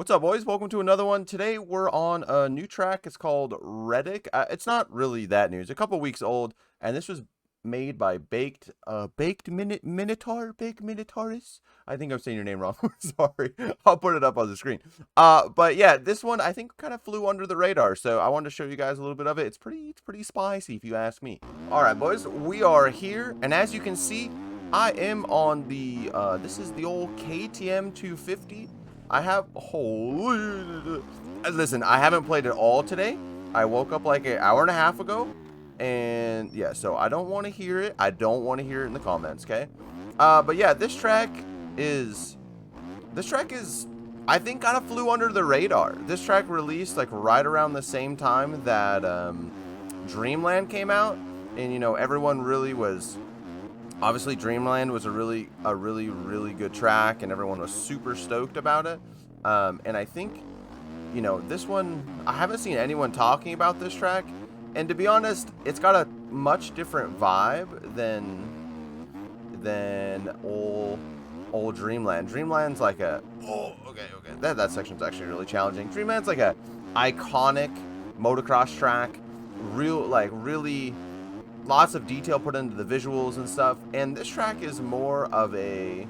What's up, boys? Welcome to another one. Today we're on a new track. It's called Reddick. It's not really that new. It's a couple weeks old, and this was made by Baked Minotauris. I think I'm saying your name wrong. Sorry. I'll put it up on the screen. But yeah, this one I think kind of flew under the radar, so I wanted to show you guys a little bit of it. It's pretty spicy, if you ask me. All right, boys, we are here, and as you can see, I am on the this is the old KTM 250. I have, holy, listen, I haven't played it all today. I woke up like an hour and a half ago, and yeah, so I don't want to hear it. I don't want to hear it in the comments, okay? But yeah, this track is, I think, kind of flew under the radar. This track released like right around the same time that Dreamland came out, and you know, everyone really was. Obviously, Dreamland was a really good track, and everyone was super stoked about it. And I think, you know, this one, I haven't seen anyone talking about this track. And to be honest, it's got a much different vibe than old Dreamland. Dreamland's like a, okay. That section's actually really challenging. Dreamland's like a iconic motocross track, really lots of detail put into the visuals and stuff, and this track is more of a,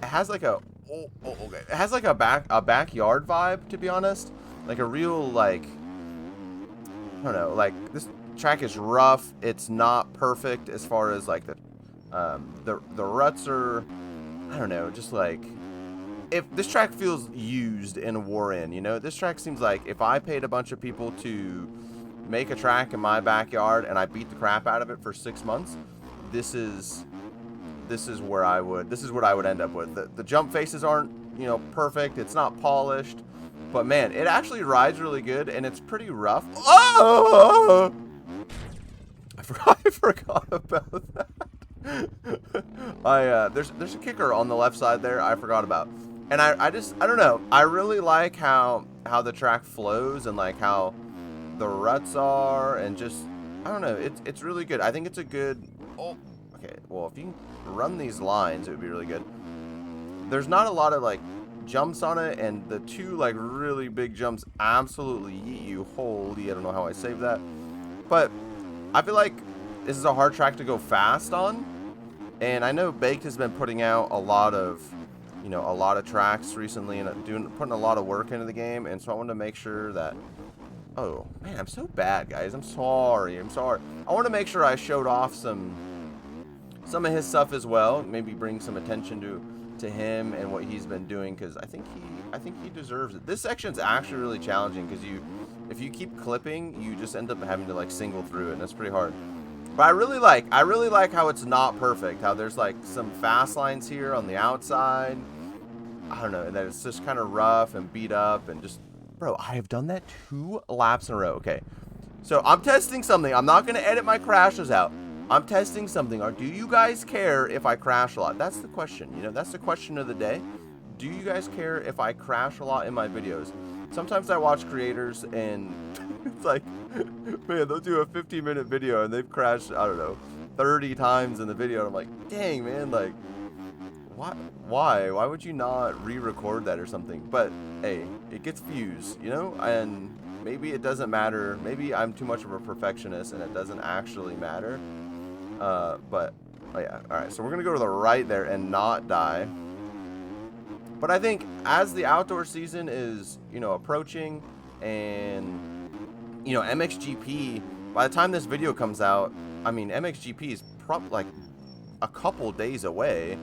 it has like a it has like a backyard vibe, to be honest. Like a real, like, I don't know, like this track is rough. It's not perfect as far as like the ruts are, I don't know, just like, if this track feels used and wore in, you know. This track seems like if I paid a bunch of people to make a track in my backyard and I beat the crap out of it for 6 months, this is what I would end up with. The jump faces aren't, you know, perfect. It's not polished, but man, it actually rides really good, and it's pretty rough. Oh! I forgot about that. There's a kicker on the left side there I forgot about. And I don't know. I really like how the track flows, and like how the ruts are, and just, I don't know, it's really good. I think it's a good, okay, well, if you can run these lines, it would be really good. There's not a lot of like jumps on it, and the two like really big jumps absolutely yeet you. Holy, I don't know how I saved that, but I feel like this is a hard track to go fast on. And I know Baked has been putting out a lot of tracks recently, and putting a lot of work into the game, and so I wanted to make sure that, oh, man, I'm so bad, guys. I'm sorry. I want to make sure I showed off some of his stuff as well. Maybe bring some attention to him and what he's been doing, because I think he deserves it. This section's actually really challenging, because if you keep clipping, you just end up having to like single through it, and that's pretty hard. But I really like how it's not perfect. How there's like some fast lines here on the outside. I don't know, and that it's just kind of rough and beat up, and just, bro, I have done that 2 laps in a row. Okay, so I'm testing something. I'm not going to edit my crashes out. I'm testing something. Or do you guys care if I crash a lot? That's the question. You know, that's the question of the day. Do you guys care if I crash a lot in my videos? Sometimes I watch creators, and it's like, man, they'll do a 15-minute video, and they've crashed, I don't know, 30 times in the video. And I'm like, dang, man, like, why would you not re-record that or something? But hey, it gets views, you know, and maybe it doesn't matter. Maybe I'm too much of a perfectionist and it doesn't actually matter. But oh yeah, all right, so we're gonna go to the right there and not die. But I think as the outdoor season is, you know, approaching, and you know, MXGP, by the time this video comes out, I mean, MXGP is probably like a couple days away.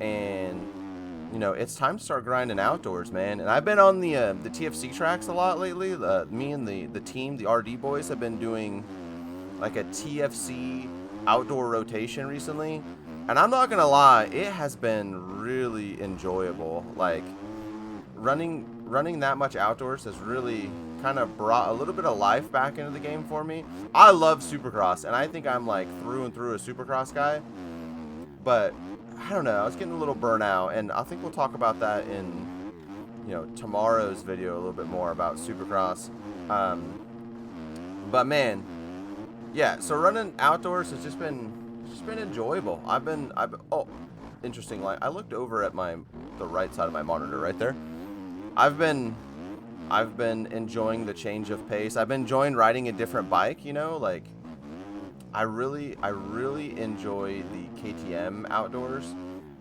And you know, it's time to start grinding outdoors, man. And I've been on the TFC tracks a lot lately. Me and the team, the RD boys, have been doing like a TFC outdoor rotation recently, and I'm not gonna lie, it has been really enjoyable. Like running that much outdoors has really kind of brought a little bit of life back into the game for me. I love Supercross, and I think I'm like through and through a Supercross guy, but I don't know, I was getting a little burnout, and I think we'll talk about that in, you know, tomorrow's video a little bit more about Supercross. But man, yeah, so running outdoors has just been enjoyable. I've been oh, interesting. Like, I looked over at the right side of my monitor right there, I've been enjoying the change of pace. I've been enjoying riding a different bike, you know, like I really enjoy the KTM outdoors.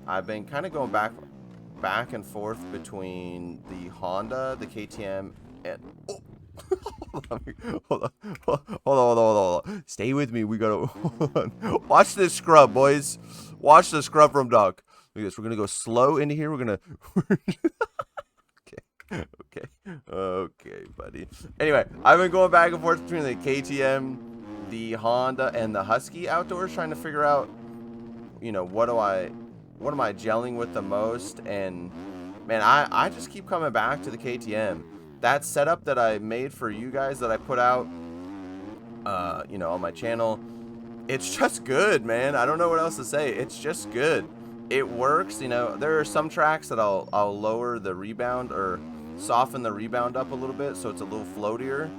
I've been kind of going back and forth between the Honda, the KTM, and hold on. Stay with me. We gotta watch this scrub, boys. Watch the scrub from Doc. Look at this. We're gonna go slow into here. We're gonna. Okay, buddy. Anyway, I've been going back and forth between the KTM, the Honda, and the Husky outdoors, trying to figure out, you know, what am I gelling with the most? And man, I just keep coming back to the KTM. That setup that I made for you guys that I put out, you know, on my channel, it's just good, man. I don't know what else to say. It's just good. It works. You know, there are some tracks that I'll lower the rebound or soften the rebound up a little bit so it's a little floatier.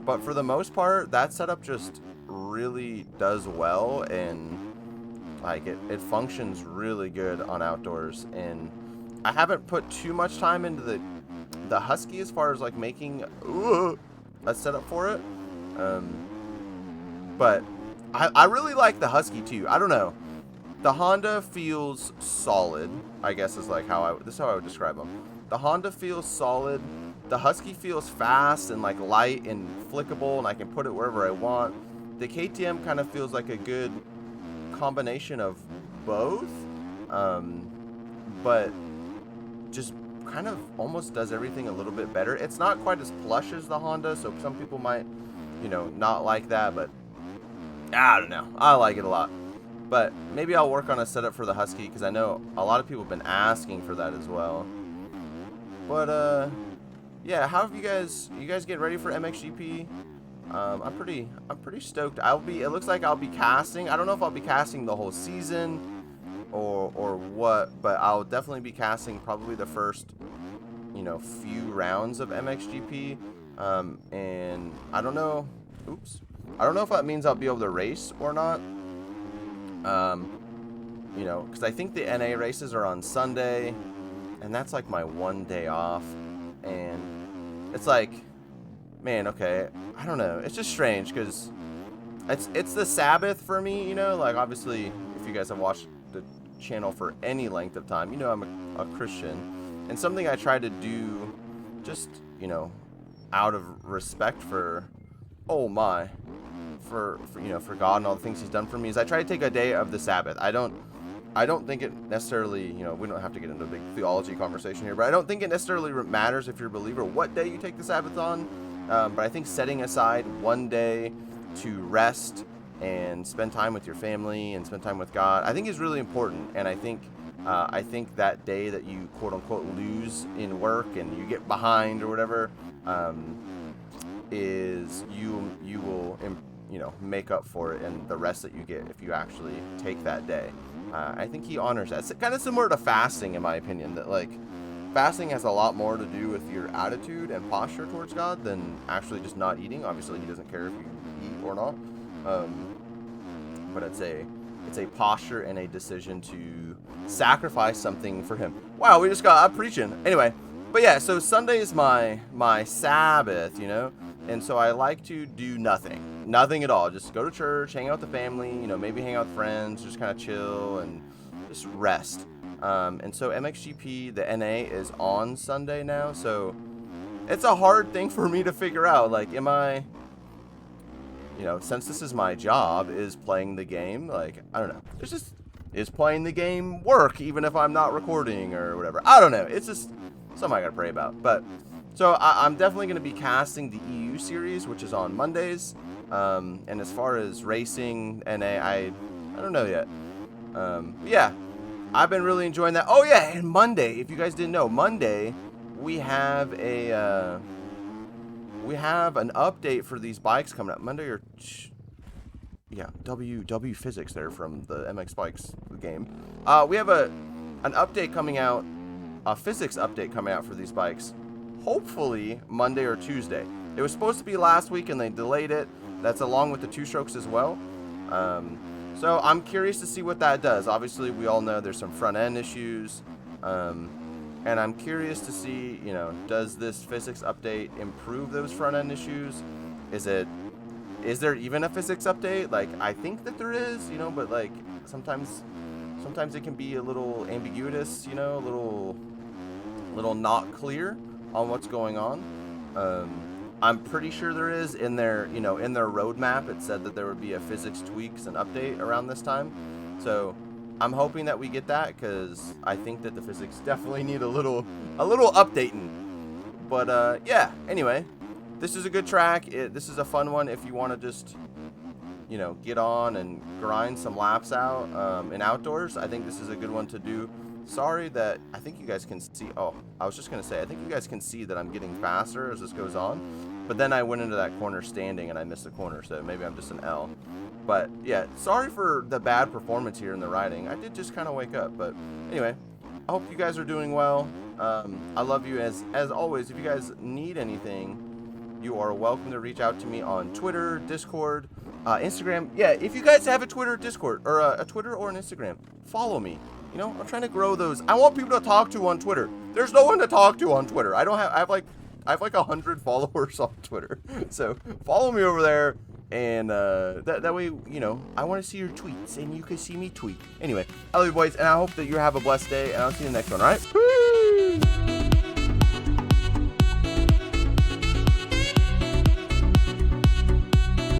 But for the most part, that setup just really does well, and like it functions really good on outdoors. And I haven't put too much time into the Husky as far as like making a setup for it. But I really like the Husky too. I don't know. The Honda feels solid, I guess is like this is how I would describe them. The Honda feels solid. The Husky feels fast and like light and flickable, and I can put it wherever I want. The KTM kind of feels like a good combination of both, but just kind of almost does everything a little bit better. It's not quite as plush as the Honda, so some people might, you know, not like that, but I don't know. I like it a lot. But maybe I'll work on a setup for the Husky, because I know a lot of people have been asking for that as well. But yeah, how have you guys getting ready for MXGP? I'm pretty stoked. It looks like I'll be casting. I don't know if I'll be casting the whole season or what, but I'll definitely be casting probably the first, you know, few rounds of MXGP. And I don't know. I don't know if that means I'll be able to race or not. You know, because I think the NA races are on Sunday, and that's like my one day off, and it's like, man, okay, I don't know. It's just strange because it's the Sabbath for me, you know. Like, obviously, if you guys have watched the channel for any length of time, you know I'm a Christian, and something I try to do, just, you know, out of respect for, for you know, for God and all the things He's done for me, is I try to take a day of the Sabbath. I don't think it necessarily, you know, we don't have to get into a big theology conversation here, but I don't think it necessarily matters if you're a believer what day you take the Sabbath on. But I think setting aside one day to rest and spend time with your family and spend time with God, I think is really important. And I think that day that you quote unquote lose in work and you get behind or whatever, is you will, you know, make up for it in the rest that you get if you actually take that day. I think He honors that. It's kind of similar to fasting, in my opinion, that like fasting has a lot more to do with your attitude and posture towards God than actually just not eating. Obviously, He doesn't care if you eat or not, but it's a posture and a decision to sacrifice something for Him. Wow, we just got preaching. Anyway, but yeah, so Sunday is my Sabbath, you know, and so I like to do nothing at all. Just go to church, hang out with the family, you know, maybe hang out with friends, just kind of chill and just rest. And so MXGP, the NA, is on Sunday now, so it's a hard thing for me to figure out. Like, am I, you know, since this is my job, is playing the game, like, I don't know. It's just, is playing the game work even if I'm not recording or whatever? I don't know. It's just something I gotta pray about. But so I'm definitely going to be casting the EU series, which is on Mondays. And as far as racing NA, I don't know yet. Yeah, I've been really enjoying that. Oh yeah, and Monday, if you guys didn't know, Monday we have an update for these bikes coming up. Monday or yeah, W Physics there from the MX Bikes game. We have an update coming out, a physics update coming out for these bikes. Hopefully Monday or Tuesday. It was supposed to be last week and they delayed it. That's along with the 2-strokes as well. So I'm curious to see what that does. Obviously, we all know there's some front end issues. And I'm curious to see, you know, does this physics update improve those front-end issues? Is there even a physics update? Like, I think that there is, you know, but like sometimes it can be a little ambiguous, you know, a little not clear on what's going on. I'm pretty sure there is in their, you know, in their roadmap. It said that there would be a physics tweaks and update around this time. So I'm hoping that we get that, because I think that the physics definitely need a little updating. But yeah. Anyway, this is a good track. This is a fun one if you want to just, you know, get on and grind some laps out in outdoors. I think this is a good one to do. Sorry that I think you guys can see. Oh, I was just gonna say, I think you guys can see that I'm getting faster as this goes on. But then I went into that corner standing and I missed the corner, so maybe I'm just an L. But yeah, sorry for the bad performance here in the riding. I did just kind of wake up, but anyway, I hope you guys are doing well. I love you as always. If you guys need anything, you are welcome to reach out to me on Twitter, Discord, Instagram. Yeah, if you guys have a Twitter, Discord, or a Twitter or an Instagram, follow me. You know, I'm trying to grow those. I want people to talk to on Twitter. There's no one to talk to on Twitter. I have like 100 followers on Twitter. So follow me over there, and that way, you know, I want to see your tweets and you can see me tweet. Anyway, I love you boys, and I hope that you have a blessed day, and I'll see you in the next one. All right.